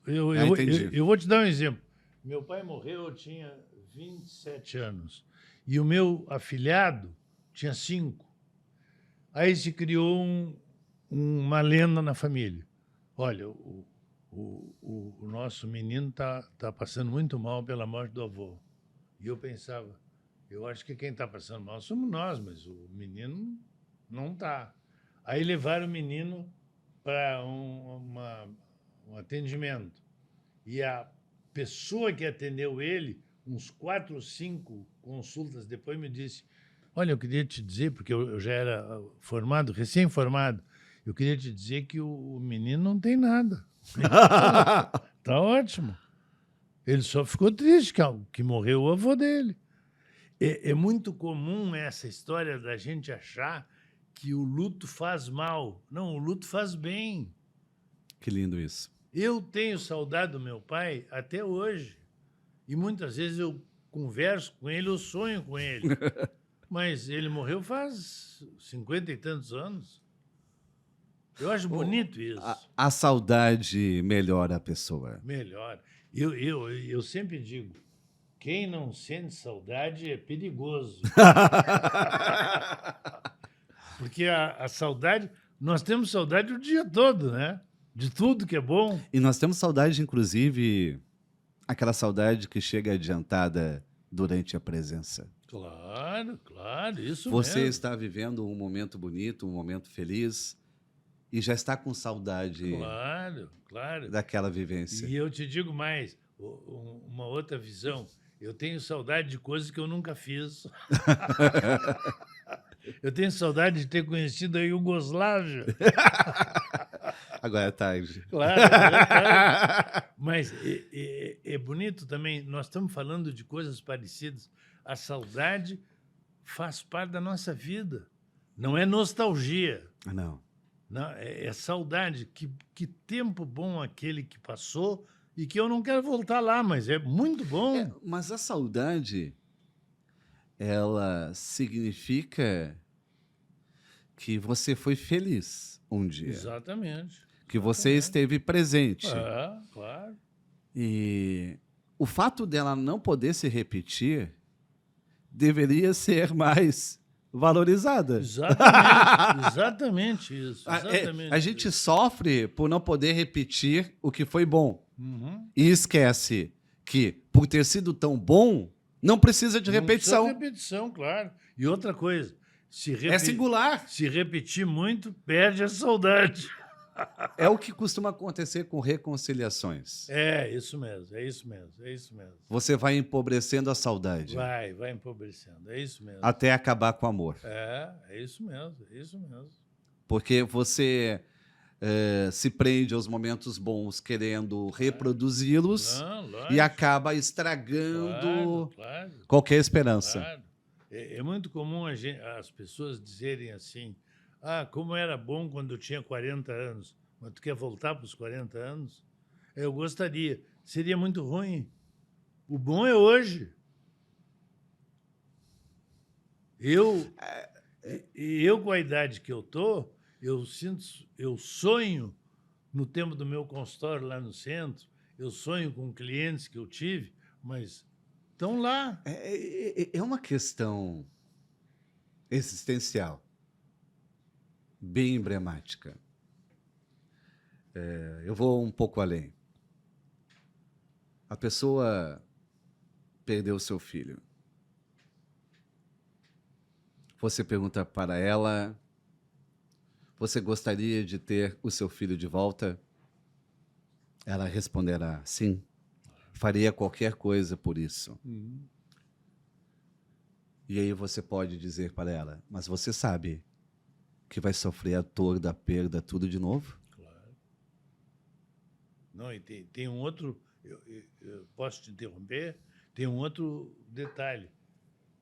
Speaker 1: Entendi.
Speaker 2: Eu vou te dar um exemplo. Meu pai morreu, eu tinha 27 anos. E o meu afilhado tinha 5. Aí se criou uma lenda na família. Olha, o nosso menino tá passando muito mal pela morte do avô. E eu pensava, eu acho que quem está passando mal somos nós, mas o menino não está. Aí levaram o menino para um atendimento. E a pessoa que atendeu ele, uns 4 ou 5 consultas depois, me disse, olha, eu queria te dizer, porque eu já era formado, recém-formado, eu queria te dizer que o menino não tem nada. Tá ótimo. Ele só ficou triste que morreu o avô dele. É muito comum essa história da gente achar que o luto faz mal. Não, o luto faz bem.
Speaker 1: Que lindo isso.
Speaker 2: Eu tenho saudade do meu pai até hoje. E muitas vezes eu converso com ele, eu sonho com ele. Mas ele morreu faz 50 e tantos anos. Eu acho bonito isso.
Speaker 1: A saudade melhora a pessoa.
Speaker 2: Melhor. Eu sempre digo, quem não sente saudade é perigoso. Porque a saudade, nós temos saudade o dia todo, né? De tudo que é bom.
Speaker 1: E nós temos saudade, inclusive, aquela saudade que chega adiantada durante a presença.
Speaker 2: Claro, claro, isso
Speaker 1: Você
Speaker 2: mesmo.
Speaker 1: está vivendo um momento bonito, um momento feliz, e já está com saudade
Speaker 2: Claro, claro.
Speaker 1: daquela vivência.
Speaker 2: E eu te digo mais, uma outra visão. Eu tenho saudade de coisas que eu nunca fiz. Eu tenho saudade de ter conhecido a Iugoslávia.
Speaker 1: Agora é tarde.
Speaker 2: Claro, é tarde. Mas é bonito também, nós estamos falando de coisas parecidas. A saudade faz parte da nossa vida. Não é nostalgia.
Speaker 1: Não.
Speaker 2: Não, é saudade. Que tempo bom aquele que passou e que eu não quero voltar lá, mas é muito bom.
Speaker 1: Mas a saudade, ela significa que você foi feliz um dia.
Speaker 2: Exatamente.
Speaker 1: Que você esteve presente.
Speaker 2: Claro.
Speaker 1: E o fato dela não poder se repetir deveria ser mais valorizada.
Speaker 2: Exatamente isso.
Speaker 1: A gente sofre por não poder repetir o que foi bom.
Speaker 2: Uhum.
Speaker 1: E esquece que, por ter sido tão bom, não precisa de repetição.
Speaker 2: Não precisa de repetição, claro. E outra coisa,
Speaker 1: é singular.
Speaker 2: Se repetir muito, perde a saudade.
Speaker 1: É o que costuma acontecer com reconciliações.
Speaker 2: É isso mesmo, é isso mesmo, é isso mesmo.
Speaker 1: Você vai empobrecendo a saudade.
Speaker 2: Vai empobrecendo, é isso mesmo.
Speaker 1: Até acabar com o amor.
Speaker 2: É isso mesmo, é isso mesmo.
Speaker 1: Porque você se prende aos momentos bons querendo reproduzi-los e acaba estragando qualquer esperança.
Speaker 2: Claro. É muito comum as pessoas dizerem assim, como era bom quando eu tinha 40 anos, mas tu quer voltar para os 40 anos? Eu gostaria. Seria muito ruim. O bom é hoje. Eu com a idade que eu tô, eu sonho no tempo do meu consultório lá no centro, eu sonho com clientes que eu tive, mas estão lá.
Speaker 1: É uma questão existencial, bem emblemática. Eu vou um pouco além. A pessoa perdeu seu filho. Você pergunta para ela, você gostaria de ter o seu filho de volta? Ela responderá: sim, faria qualquer coisa por isso. E aí você pode dizer para ela: mas você sabe que vai sofrer a dor da perda tudo de novo?
Speaker 2: Claro. Não, e tem um outro. Eu posso te interromper? Tem um outro detalhe.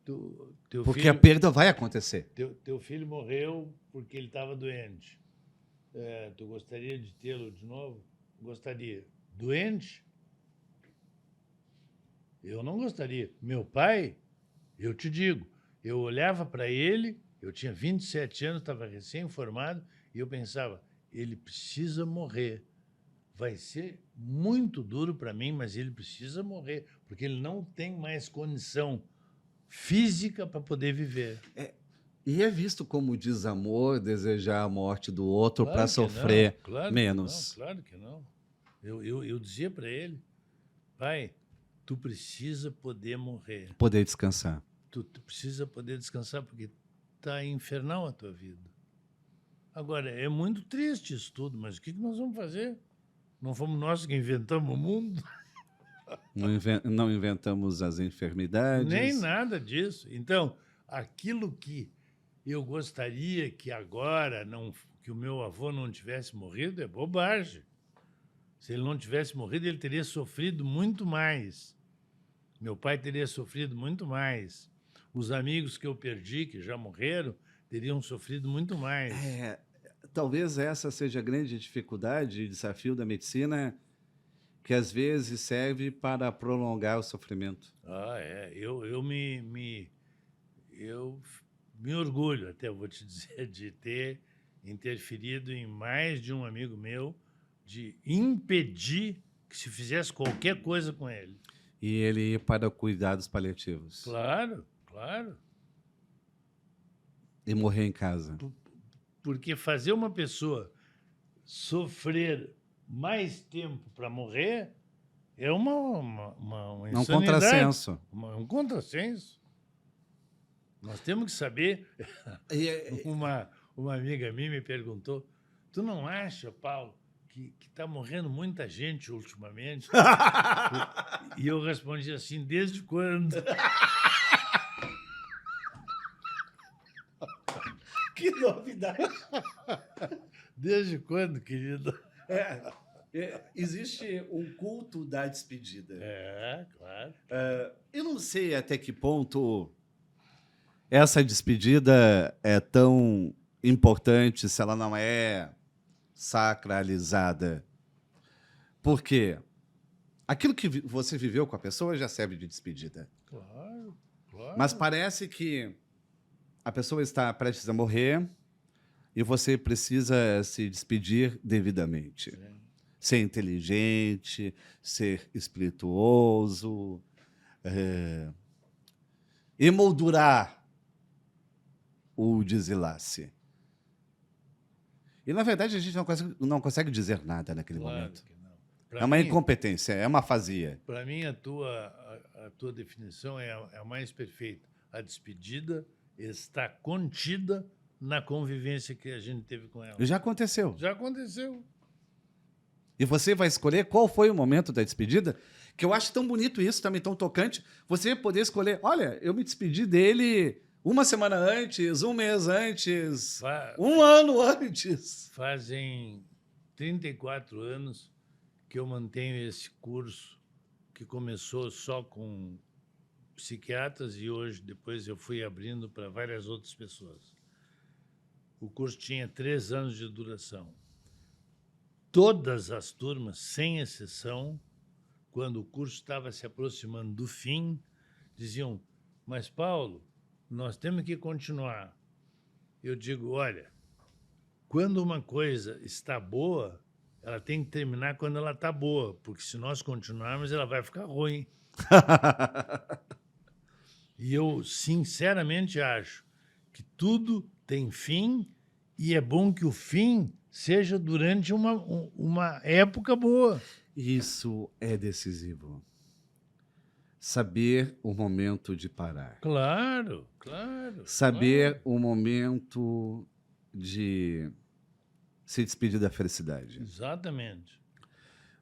Speaker 2: Teu
Speaker 1: Porque a
Speaker 2: filho,
Speaker 1: perda vai acontecer.
Speaker 2: teu filho morreu porque ele estava doente. Tu gostaria de tê-lo de novo? Gostaria. Doente? Eu não gostaria. Meu pai, eu te digo, eu olhava para ele, eu tinha 27 anos, estava recém-formado, e eu pensava, ele precisa morrer. Vai ser muito duro para mim, mas ele precisa morrer, porque ele não tem mais condição física para poder viver.
Speaker 1: E é visto como desamor desejar a morte do outro
Speaker 2: Claro
Speaker 1: para
Speaker 2: que
Speaker 1: sofrer
Speaker 2: não, claro
Speaker 1: menos.
Speaker 2: que não, claro que não. Eu dizia para ele, pai, tu precisa poder morrer.
Speaker 1: Poder descansar.
Speaker 2: Tu precisa poder descansar, porque está infernal a tua vida. Agora, é muito triste isso tudo, mas o que nós vamos fazer? Não fomos nós que inventamos o mundo?
Speaker 1: Não inventamos as enfermidades.
Speaker 2: Nem nada disso. Então, aquilo que eu gostaria que agora não, que o meu avô não tivesse morrido é bobagem. Se ele não tivesse morrido, ele teria sofrido muito mais. Meu pai teria sofrido muito mais. Os amigos que eu perdi, que já morreram, teriam sofrido muito mais.
Speaker 1: Talvez essa seja a grande dificuldade e desafio da medicina, que às vezes serve para prolongar o sofrimento.
Speaker 2: Eu me orgulho, até vou te dizer, de ter interferido em mais de um amigo meu, de impedir que se fizesse qualquer coisa com ele.
Speaker 1: E ele ir para cuidados paliativos.
Speaker 2: Claro, claro.
Speaker 1: E morrer em casa.
Speaker 2: Porque fazer uma pessoa sofrer mais tempo para morrer é uma
Speaker 1: É um
Speaker 2: insanidade.
Speaker 1: contrassenso.
Speaker 2: Um contrassenso. Nós temos que saber. Uma amiga minha me perguntou: tu não acha, Paulo, que está morrendo muita gente ultimamente? E eu respondi assim: desde quando?
Speaker 1: Que novidade!
Speaker 2: Desde quando, querido?
Speaker 1: Existe um culto da despedida.
Speaker 2: Claro.
Speaker 1: Eu não sei até que ponto essa despedida é tão importante se ela não é sacralizada. Porque aquilo que você viveu com a pessoa já serve de despedida.
Speaker 2: Claro, claro.
Speaker 1: Mas parece que a pessoa está prestes a morrer e você precisa se despedir devidamente.
Speaker 2: Sim.
Speaker 1: Ser inteligente, ser espirituoso, emoldurar o desenlace. E, na verdade, a gente não consegue dizer nada naquele momento.
Speaker 2: Que não.
Speaker 1: É uma incompetência, é uma afasia.
Speaker 2: Para mim, a tua definição é a mais perfeita. A despedida está contida na convivência que a gente teve com ela.
Speaker 1: Já aconteceu.
Speaker 2: Já aconteceu.
Speaker 1: E você vai escolher qual foi o momento da despedida, que eu acho tão bonito isso, também tão tocante. Você poder escolher, olha, eu me despedi dele uma semana antes, um mês antes, um ano antes.
Speaker 2: Fazem 34 anos que eu mantenho esse curso, que começou só com psiquiatras e hoje, depois eu fui abrindo para várias outras pessoas. O curso tinha 3 anos de duração. Todas as turmas, sem exceção, quando o curso estava se aproximando do fim, diziam, mas, Paulo, nós temos que continuar. Eu digo, olha, quando uma coisa está boa, ela tem que terminar quando ela está boa, porque se nós continuarmos, ela vai ficar ruim. E eu, sinceramente, acho que tudo tem fim e é bom que o fim seja durante uma época boa.
Speaker 1: Isso é decisivo. Saber o momento de parar.
Speaker 2: Claro, claro.
Speaker 1: Saber o momento de se despedir da felicidade.
Speaker 2: Exatamente.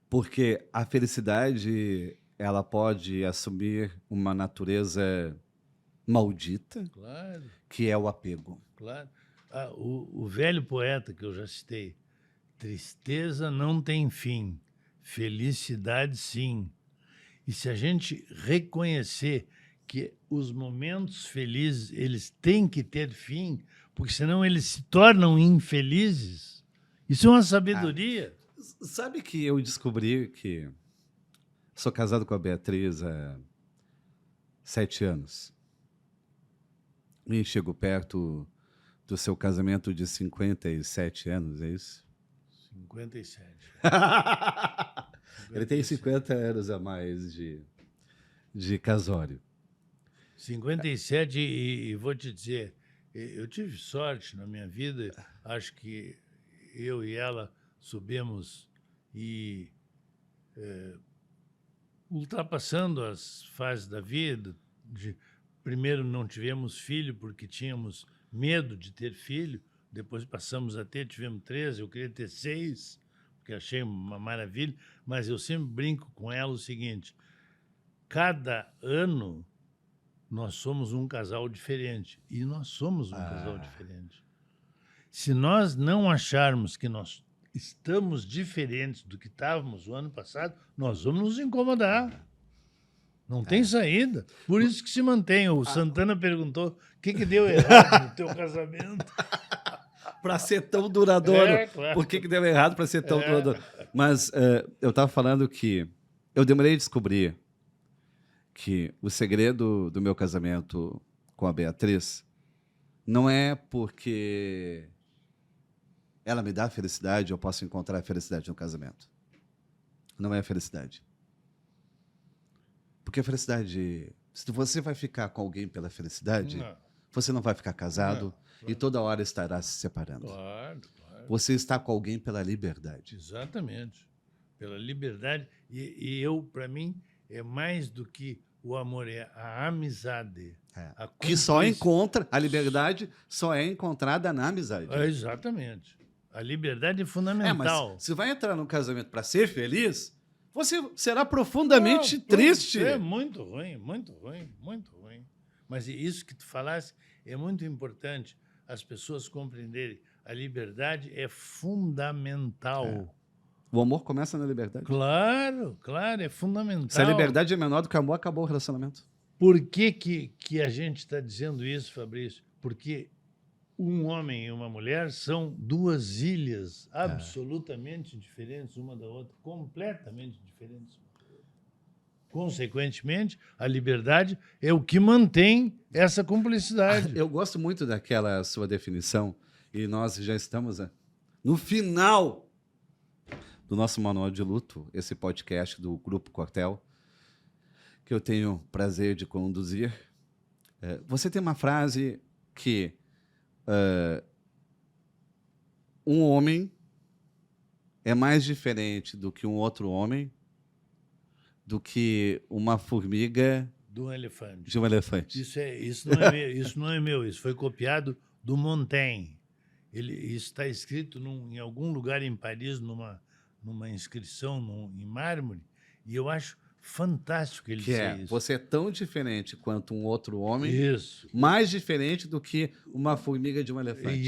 Speaker 1: Porque a felicidade, ela pode assumir uma natureza maldita,
Speaker 2: Claro,
Speaker 1: que é o apego.
Speaker 2: claro. O velho poeta que eu já citei, tristeza não tem fim, felicidade sim. E se a gente reconhecer que os momentos felizes, eles têm que ter fim, porque senão eles se tornam infelizes, isso é uma sabedoria.
Speaker 1: Sabe que eu descobri que sou casado com a Beatriz há 7 anos. E chego perto do seu casamento de 57 anos, é isso?
Speaker 2: 57.
Speaker 1: Ele tem 50 anos a mais de casório.
Speaker 2: 57 e vou te dizer, eu tive sorte na minha vida, acho que eu e ela subimos e ultrapassando as fases da vida. Primeiro não tivemos filho porque tínhamos medo de ter filho, depois passamos a ter, tivemos 13, eu queria ter 6, porque achei uma maravilha, mas eu sempre brinco com ela o seguinte, cada ano nós somos um casal diferente, e nós somos um casal diferente. Se nós não acharmos que nós estamos diferentes do que estávamos o ano passado, nós vamos nos incomodar. Não tem saída. Por isso que se mantém. O Santana perguntou o que deu errado no teu casamento.
Speaker 1: Para ser tão duradouro.
Speaker 2: Claro.
Speaker 1: Por que deu errado para ser tão duradouro? Mas eu estava falando que eu demorei a descobrir que o segredo do meu casamento com a Beatriz não é porque ela me dá felicidade, eu posso encontrar felicidade no casamento. Não é a felicidade. Porque a felicidade... Se você vai ficar com alguém pela felicidade,
Speaker 2: Não.
Speaker 1: você não vai ficar casado e toda hora estará se separando.
Speaker 2: Claro.
Speaker 1: Você está com alguém pela liberdade.
Speaker 2: Exatamente. Pela liberdade. E eu, para mim, é mais do que o amor, é a amizade. A
Speaker 1: Que só encontra... A liberdade só é encontrada na amizade.
Speaker 2: Exatamente. A liberdade é fundamental.
Speaker 1: Mas se vai entrar num casamento para ser feliz, você será profundamente triste.
Speaker 2: É muito ruim, muito ruim, muito ruim. Mas isso que tu falaste é muito importante as pessoas compreenderem. A liberdade é fundamental.
Speaker 1: O amor começa na liberdade.
Speaker 2: Claro, é fundamental.
Speaker 1: Se a liberdade é menor do que o amor, acabou o relacionamento.
Speaker 2: Por que a gente está dizendo isso, Fabrício? Porque um homem e uma mulher são duas ilhas absolutamente diferentes uma da outra, completamente diferentes. Consequentemente, a liberdade é o que mantém essa cumplicidade.
Speaker 1: Eu gosto muito daquela sua definição, e nós já estamos no final do nosso Manual de Luto, esse podcast do Grupo Quartel, que eu tenho o prazer de conduzir. Você tem uma frase que um homem é mais diferente do que um outro homem, do que uma formiga
Speaker 2: de um elefante.
Speaker 1: De um elefante.
Speaker 2: Isso não é meu, isso foi copiado do Montaigne. Isso está escrito em algum lugar em Paris, numa inscrição em mármore, e eu acho fantástico ele dizer isso.
Speaker 1: Você é tão diferente quanto um outro homem,
Speaker 2: isso.
Speaker 1: Mais diferente do que uma formiga de um elefante.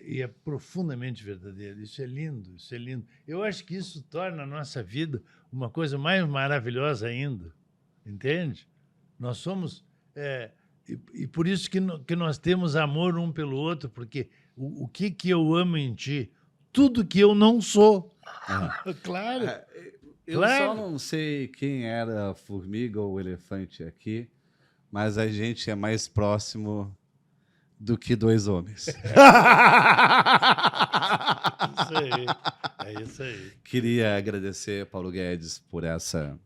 Speaker 2: E é profundamente verdadeiro. Isso é lindo, isso é lindo. Eu acho que isso torna a nossa vida uma coisa mais maravilhosa ainda, entende? Nós somos... e por isso que nós temos amor um pelo outro, porque o que eu amo em ti? Tudo que eu não sou. Claro.
Speaker 1: Eu só não sei quem era a formiga ou o elefante aqui, mas a gente é mais próximo do que dois homens.
Speaker 2: Isso aí. É isso aí.
Speaker 1: Queria agradecer, Paulo Guedes, por essa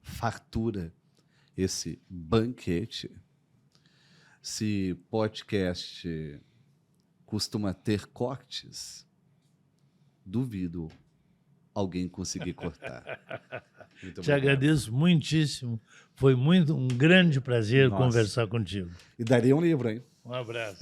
Speaker 1: fartura, esse banquete. Se podcast costuma ter cortes, duvido alguém conseguir cortar.
Speaker 2: Te agradeço muitíssimo. Foi um grande prazer conversar contigo.
Speaker 1: E daria um livro, hein?
Speaker 2: Um abraço.